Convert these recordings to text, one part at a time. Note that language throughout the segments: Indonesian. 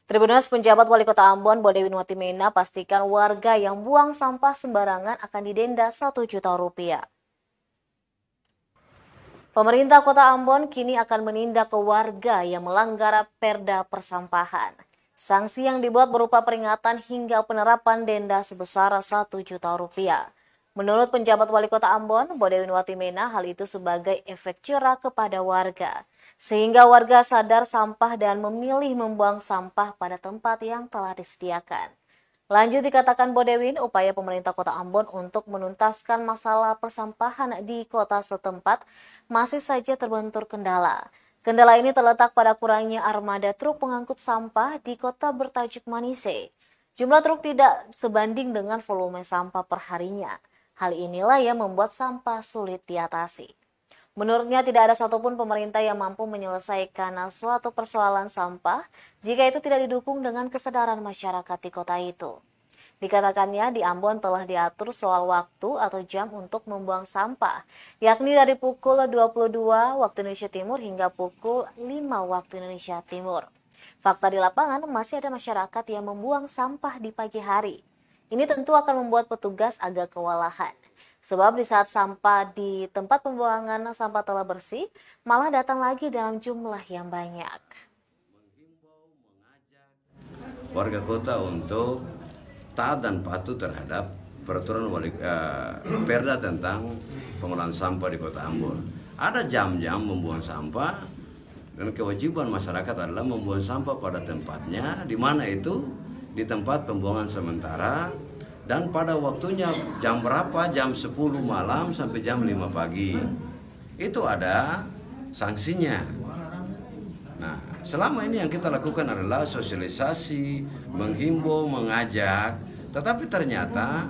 Tribunus penjabat Wali Kota Ambon, Bodewin Watimena, pastikan warga yang buang sampah sembarangan akan didenda Rp1 juta. Pemerintah Kota Ambon kini akan menindak ke warga yang melanggar perda persampahan. Sanksi yang dibuat berupa peringatan hingga penerapan denda sebesar Rp1 juta. Menurut penjabat Wali Kota Ambon, Bodewin Watimena, hal itu sebagai efek jerah kepada warga, sehingga warga sadar sampah dan memilih membuang sampah pada tempat yang telah disediakan. Lanjut dikatakan Bodewin, upaya pemerintah Kota Ambon untuk menuntaskan masalah persampahan di kota setempat masih saja terbentur kendala. Kendala ini terletak pada kurangnya armada truk pengangkut sampah di kota bertajuk Manise. Jumlah truk tidak sebanding dengan volume sampah perharinya. Hal inilah yang membuat sampah sulit diatasi. Menurutnya tidak ada satupun pemerintah yang mampu menyelesaikan suatu persoalan sampah jika itu tidak didukung dengan kesadaran masyarakat di kota itu. Dikatakannya di Ambon telah diatur soal waktu atau jam untuk membuang sampah, yakni dari pukul 22 waktu Indonesia Timur hingga pukul 5 waktu Indonesia Timur. Fakta di lapangan masih ada masyarakat yang membuang sampah di pagi hari. Ini tentu akan membuat petugas agak kewalahan. Sebab di saat sampah di tempat pembuangan sampah telah bersih, malah datang lagi dalam jumlah yang banyak. Warga kota untuk taat dan patuh terhadap peraturan perda tentang pengelolaan sampah di Kota Ambon. Ada jam-jam membuang sampah dan kewajiban masyarakat adalah membuang sampah pada tempatnya, di mana itu di tempat pembuangan sementara, dan pada waktunya jam berapa, jam 10 malam sampai jam 5 pagi. Itu ada sanksinya. Nah, selama ini yang kita lakukan adalah sosialisasi, menghimbau, mengajak, tetapi ternyata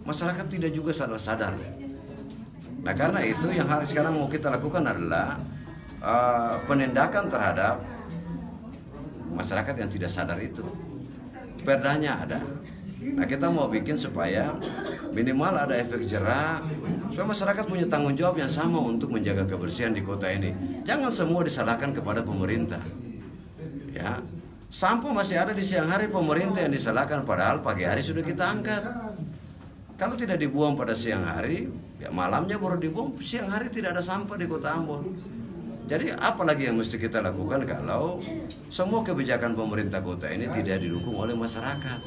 masyarakat tidak juga sadar-sadar. Nah, karena itu yang hari sekarang mau kita lakukan adalah penindakan terhadap masyarakat yang tidak sadar itu. Perdanya ada. Nah, kita mau bikin supaya minimal ada efek jerah, supaya masyarakat punya tanggung jawab yang sama untuk menjaga kebersihan di kota ini. Jangan semua disalahkan kepada pemerintah. Ya, sampah masih ada di siang hari, pemerintah yang disalahkan, padahal pagi hari sudah kita angkat. Kalau tidak dibuang pada siang hari, ya malamnya baru dibuang. Siang hari tidak ada sampah di Kota Ambon. Jadi apalagi yang mesti kita lakukan kalau semua kebijakan pemerintah kota ini tidak didukung oleh masyarakat?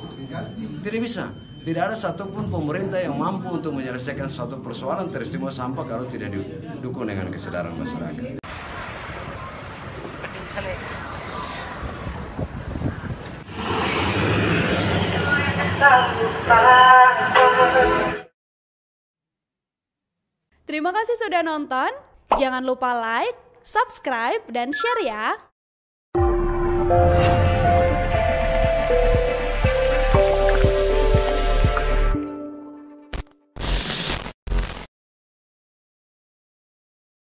Tidak bisa. Tidak ada satupun pemerintah yang mampu untuk menyelesaikan suatu persoalan teristimewa sampah kalau tidak didukung dengan kesadaran masyarakat. Terima kasih sudah nonton. Jangan lupa like, subscribe, dan share ya.